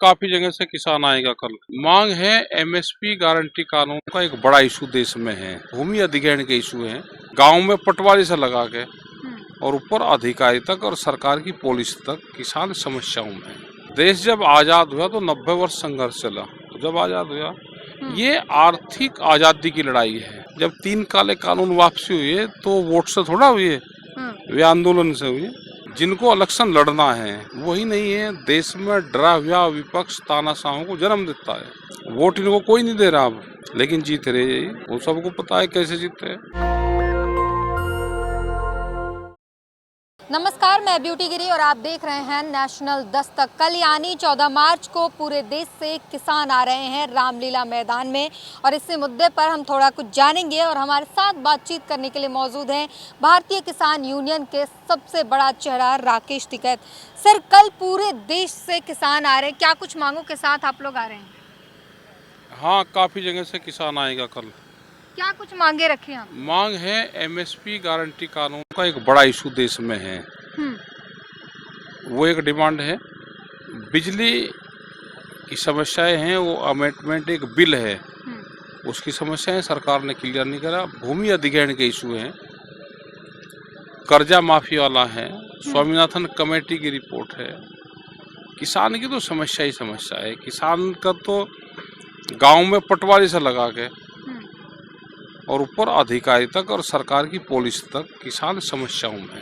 काफी जगह से किसान आएगा कल। मांग है एमएसपी गारंटी कानून का, एक बड़ा इशू देश में है। भूमि अधिग्रहण के इशू है, गांव में पटवारी से लगा के और ऊपर अधिकारी तक और सरकार की पॉलिसी तक किसान समस्याओं में है। देश जब आजाद हुआ तो 90 वर्ष संघर्ष चला। तो जब आजाद हुआ, ये आर्थिक आजादी की लड़ाई है। जब 3 काले कानून वापसी हुई तो वोट से थोड़ा हुई है, वे आंदोलन से हुई। जिनको इलेक्शन लड़ना है वही नहीं है। देश में डरा हुआ विपक्ष तानाशाहों को जन्म देता है। वोट इनको कोई नहीं दे रहा अब, लेकिन जीत रहे यही। वो सबको पता है कैसे जीतते हैं। नमस्कार, मैं ब्यूटी गिरी और आप देख रहे हैं नेशनल दस्तक। कल यानी 14 मार्च को पूरे देश से किसान आ रहे हैं रामलीला मैदान में और इसी मुद्दे पर हम थोड़ा कुछ जानेंगे। और हमारे साथ बातचीत करने के लिए मौजूद हैं भारतीय किसान यूनियन के सबसे बड़ा चेहरा राकेश टिकैत। सर, कल पूरे देश से किसान आ रहे हैं, क्या कुछ मांगों के साथ आप लोग आ रहे हैं? हाँ, काफी जगह से किसान आएगा कल। क्या कुछ मांगे रखी हैं? मांग है एमएसपी गारंटी कानून का, एक बड़ा इशू देश में है। वो एक डिमांड है। बिजली की समस्याएं हैं, वो अमेंडमेंट एक बिल है, उसकी समस्याएं सरकार ने क्लियर नहीं करा। भूमि अधिग्रहण के इशू हैं, कर्जा माफी वाला है, स्वामीनाथन कमेटी की रिपोर्ट है। किसान की तो समस्या ही समस्या है। किसान का तो गांव में पटवारी से लगा के और ऊपर अधिकारी तक और सरकार की पॉलिसी तक किसान समस्याओं में है।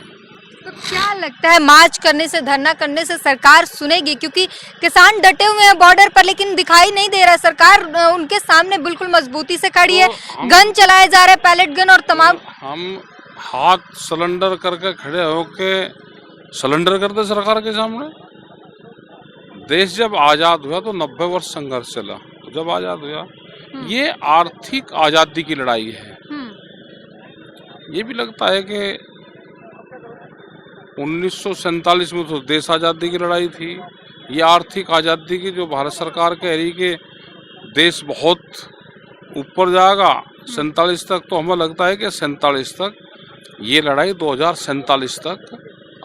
तो क्या लगता है, मार्च करने से, धरना करने से सरकार सुनेगी? क्योंकि किसान डटे हुए हैं बॉर्डर पर, लेकिन दिखाई नहीं दे रहा। सरकार उनके सामने बिल्कुल मजबूती से खड़ी है। गन चलाए जा रहे हैं, पैलेट गन और तमाम। हम हाथ सिलेंडर करके खड़े होके सिलेंडर करते सरकार के सामने। देश जब आजाद हुआ तो 90 वर्ष संघर्ष चला। तो जब आजाद हुआ, ये आर्थिक आजादी की लड़ाई है। ये भी लगता है कि 1947 में तो देश आजादी की लड़ाई थी। ये आर्थिक आजादी की जो भारत सरकार कह रही कि देश बहुत ऊपर जाएगा 47 तक, तो हमें लगता है कि 47 तक ये लड़ाई 2047 तक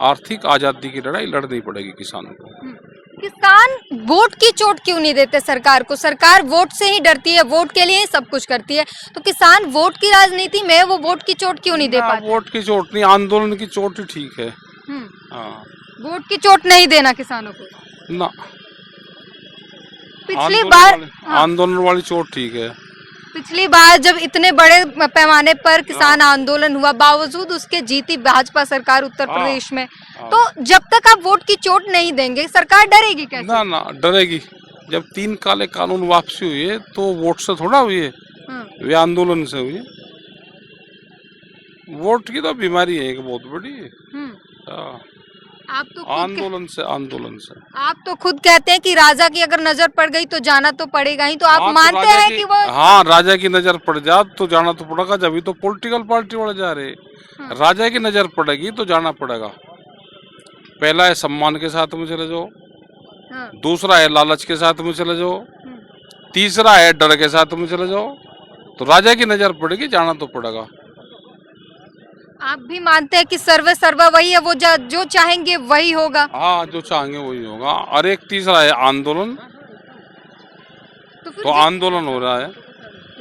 आर्थिक आजादी की लड़ाई लड़नी पड़ेगी किसानों को। किसान वोट की चोट क्यों नहीं देते सरकार को? सरकार वोट से ही डरती है, वोट के लिए ही सब कुछ करती है। तो किसान वोट की राजनीति में वो वोट की चोट क्यों नहीं दे पाते? वोट की चोट नहीं, आंदोलन की चोट ही ठीक है। हाँ, वोट की चोट नहीं देना किसानों को ना। पिछली बार आंदोलन वाली चोट ठीक है। पिछली बार जब इतने बड़े पैमाने पर किसान आंदोलन हुआ, बावजूद उसके जीती भाजपा सरकार उत्तर प्रदेश में। तो जब तक आप वोट की चोट नहीं देंगे, सरकार डरेगी कैसे? ना डरेगी। जब 3 काले कानून वापसी हुई है तो वोट से थोड़ा हुई है, वे आंदोलन से हुई। वोट की तो बीमारी है एक बहुत बड़ी। आप तो आंदोलन से आप तो खुद कहते हैं कि राजा की अगर नजर पड़ गई तो जाना तो पड़ेगा ही। तो आप मानते हैं कि वो? हाँ, राजा की नजर पड़ जा तो जाना तो पड़ेगा। जब तो पॉलिटिकल पार्टी वाले जा रहे, राजा की नजर पड़ेगी तो जाना पड़ेगा। पहला है सम्मान के साथ में चले जाओ, दूसरा है लालच के साथ में चले जाओ, तीसरा है डर के साथ में चले जाओ। तो राजा की नजर पड़ेगी, जाना तो पड़ेगा। आप भी मानते हैं कि सर्वे सर्वा वही है, वो जो चाहेंगे वही होगा? हाँ, जो चाहेंगे वही होगा। और एक तीसरा है आंदोलन। तो आंदोलन हो रहा है।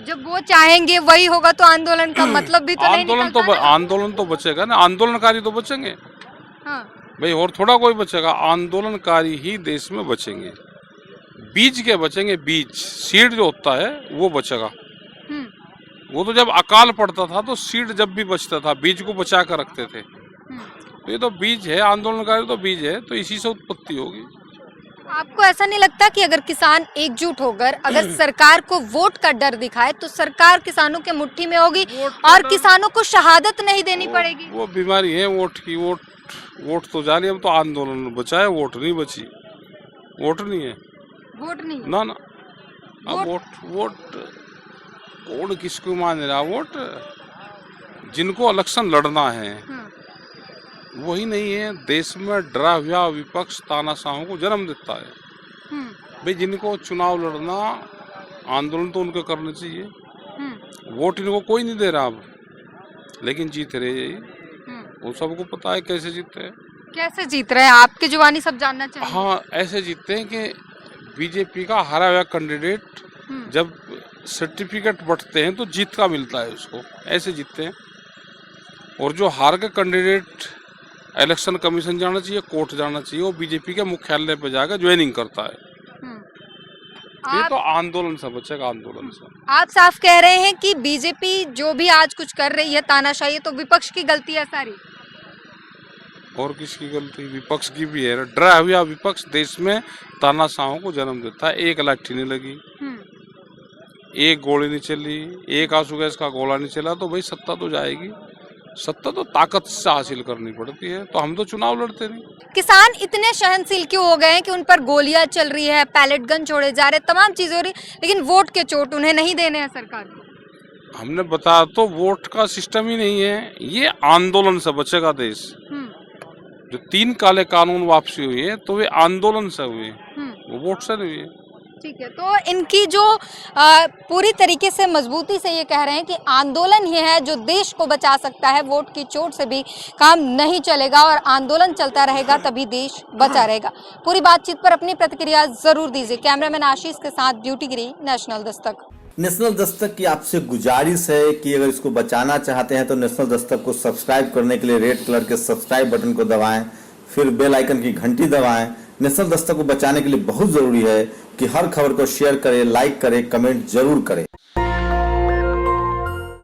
जब वो चाहेंगे वही होगा तो आंदोलन का मतलब भी तो नहीं निकलता ना? आंदोलन तो बचेगा ना, आंदोलनकारी तो बचेंगे। हाँ। भाई, और थोड़ा कोई बचेगा? आंदोलनकारी ही देश में बचेंगे। बीज के बचेंगे, बीज सीड जो होता है वो बचेगा। वो तो जब अकाल पड़ता था तो सीड जब भी बचता था, बीज को बचा कर रखते थे। तो ये तो बीज है, आंदोलनकारी तो बीज है, तो इसी से उत्पत्ति होगी। आपको ऐसा नहीं लगता कि अगर किसान एकजुट होकर अगर सरकार को वोट का डर दिखाए तो सरकार किसानों के मुट्ठी में होगी और किसानों को शहादत नहीं देनी पड़ेगी? वो बीमारी है वोट की। वोट तो जाने, अब तो आंदोलन बचा है, वोट नहीं बची। वोट नहीं है, वोट नहीं ना। अब वोट कौन किसको मान रहा? वोट जिनको इलेक्शन लड़ना है वही नहीं है। देश में डरा हुआ विपक्ष तानाशाहों को जन्म देता है। भाई, जिनको चुनाव लड़ना, आंदोलन तो उनको करना चाहिए। वोट इनको कोई नहीं दे रहा अब, लेकिन जीत रहे यही। वो सबको पता है कैसे जीतते हैं। कैसे जीत रहे हैं? आपकी जुबानी सब जानना चाहिए। हाँ, ऐसे जीतते हैं कि बीजेपी का हारा हुआ कैंडिडेट जब सर्टिफिकेट बंटते हैं तो जीत का मिलता है उसको, ऐसे जीतते हैं। और जो हार के कैंडिडेट इलेक्शन कमीशन जाना चाहिए, कोर्ट जाना चाहिए, वो बीजेपी के मुख्यालय पे जाकर ज्वाइनिंग करता है। ये तो आंदोलन से बचेगा, आंदोलन से। आप साफ कह रहे हैं कि बीजेपी जो भी आज कुछ कर रही है तानाशाही, तो विपक्ष की गलती है सारी। और किसकी गलती? विपक्ष की भी है। डरा हुआ विपक्ष देश में तानाशाहों को जन्म देता है। एक लाठी नहीं लगी, एक गोली नहीं चली, एक आंसू गैस का गोला नहीं चला, तो भाई सत्ता तो जाएगी। सत्ता तो ताकत से हासिल करनी पड़ती है, तो हम तो चुनाव लड़ते नहीं। किसान इतने सहनशील क्यों हो गए हैं कि उन पर गोलियां चल रही है, पैलेट गन छोड़े जा रहे, तमाम चीजें हो रही, लेकिन वोट के चोट उन्हें नहीं देने हैं सरकार को। हमने बताया तो वोट का सिस्टम ही नहीं है। ये आंदोलन से बचेगा देश। जो 3 काले कानून वापसी हुई है तो वे आंदोलन से हुए, वो वोट से नहीं हुए। ठीक है, तो इनकी जो पूरी तरीके से मजबूती से ये कह रहे हैं कि आंदोलन ही है जो देश को बचा सकता है, वोट की चोट से भी काम नहीं चलेगा और आंदोलन चलता रहेगा तभी देश बचा रहेगा। पूरी बातचीत पर अपनी प्रतिक्रिया जरूर दीजिए। कैमरामैन आशीष के साथ ब्यूटी गिरी, नेशनल दस्तक। नेशनल दस्तक की आपसे गुजारिश है कि अगर इसको बचाना चाहते हैं तो नेशनल दस्तक को सब्सक्राइब करने के लिए रेड कलर के सब्सक्राइब बटन को दबाएं, फिर बेल आइकन की घंटी दबाएं। नेशनल दस्तक को बचाने के लिए बहुत जरूरी है कि हर खबर को शेयर करें, लाइक करें, कमेंट जरूर करें।